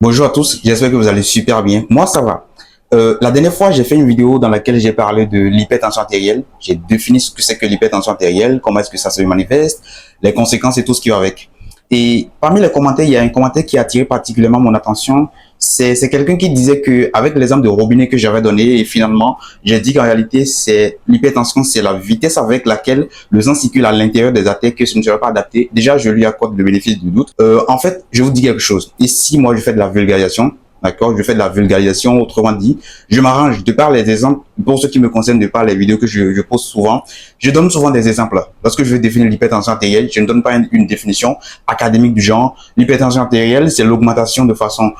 Bonjour à tous, j'espère que vous allez super bien. Moi, ça va. La dernière fois, j'ai fait une vidéo dans laquelle j'ai parlé de l'hypertension artérielle. J'ai défini ce que c'est que l'hypertension artérielle, comment est-ce que ça se manifeste, les conséquences et tout ce qui va avec. Et parmi les commentaires, il y a un commentaire qui a attiré particulièrement mon attention. C'est quelqu'un qui disait que, avec l'exemple de robinet que j'avais donné, et finalement, j'ai dit qu'en réalité, c'est l'hypertension, c'est la vitesse avec laquelle le sang circule à l'intérieur des artères, que ce ne serait pas adapté. Déjà, je lui accorde le bénéfice du doute. En fait, je vous dis quelque chose. Ici, moi, je fais de la vulgarisation. D'accord, je fais de la vulgarisation, autrement dit, je m'arrange de par les exemples, pour ceux qui me concernent, de par les vidéos que je poste souvent, je donne souvent des exemples. Lorsque je vais définir l'hypertension artérielle, je ne donne pas une définition académique du genre. L'hypertension artérielle, c'est l'augmentation de façon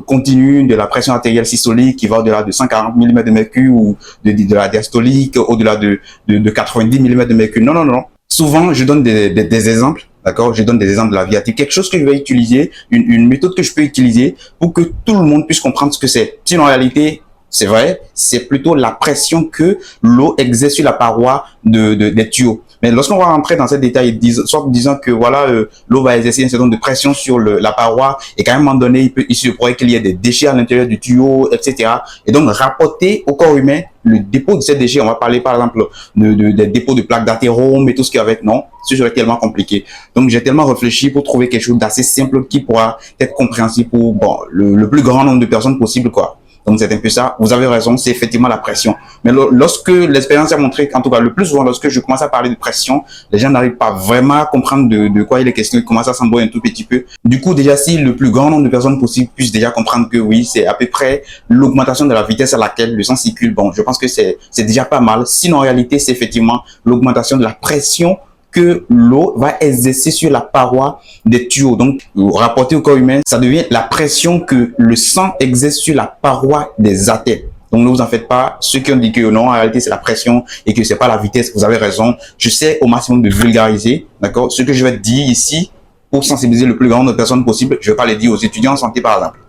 continue de la pression artérielle systolique qui va au-delà de 140 mm de mercure ou de la diastolique, au-delà de 90 mm de mercure. Non, non, non. Souvent, je donne des exemples. D'accord, je donne des exemples de la vie active, quelque chose que je vais utiliser, une méthode que je peux utiliser pour que tout le monde puisse comprendre ce que c'est. Sinon, en réalité, c'est vrai, c'est plutôt la pression que l'eau exerce sur la paroi des tuyaux. Mais lorsqu'on va rentrer dans ces détails, soit disant que voilà, l'eau va exercer une certaine de pression sur la paroi et qu'à un moment donné, il se pourrait qu'il y ait des déchets à l'intérieur du tuyau, etc. Et donc, rapporter au corps humain le dépôt de ces déchets. On va parler par exemple des dépôts de plaques d'athérome et tout ce qui est avec, non, ce serait tellement compliqué. Donc, j'ai tellement réfléchi pour trouver quelque chose d'assez simple qui pourra être compréhensible pour bon, le plus grand nombre de personnes possible, quoi. Donc, c'est un peu ça. Vous avez raison, c'est effectivement la pression. Mais lorsque l'expérience a montré, en tout cas, le plus souvent, lorsque je commence à parler de pression, les gens n'arrivent pas vraiment à comprendre de quoi il est question. Ils commencent à s'embrouiller un tout petit peu. Du coup, déjà, si le plus grand nombre de personnes possible puissent déjà comprendre que oui, c'est à peu près l'augmentation de la vitesse à laquelle le sang circule, bon, je pense que c'est déjà pas mal. Sinon, en réalité, c'est effectivement l'augmentation de la pression que l'eau va exercer sur la paroi des tuyaux. Donc, rapporté au corps humain, ça devient la pression que le sang exerce sur la paroi des artères. Donc, ne vous en faites pas. Ceux qui ont dit que non, en réalité, c'est la pression et que c'est pas la vitesse, vous avez raison. Je sais au maximum de vulgariser, d'accord? Ce que je vais dire ici, pour sensibiliser le plus grand nombre de personnes possible, je vais pas les dire aux étudiants en santé, par exemple.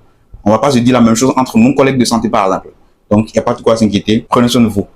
On va pas se dire la même chose entre mon collègue de santé, par exemple. Donc, il n'y a pas de quoi s'inquiéter. Prenez soin de vous.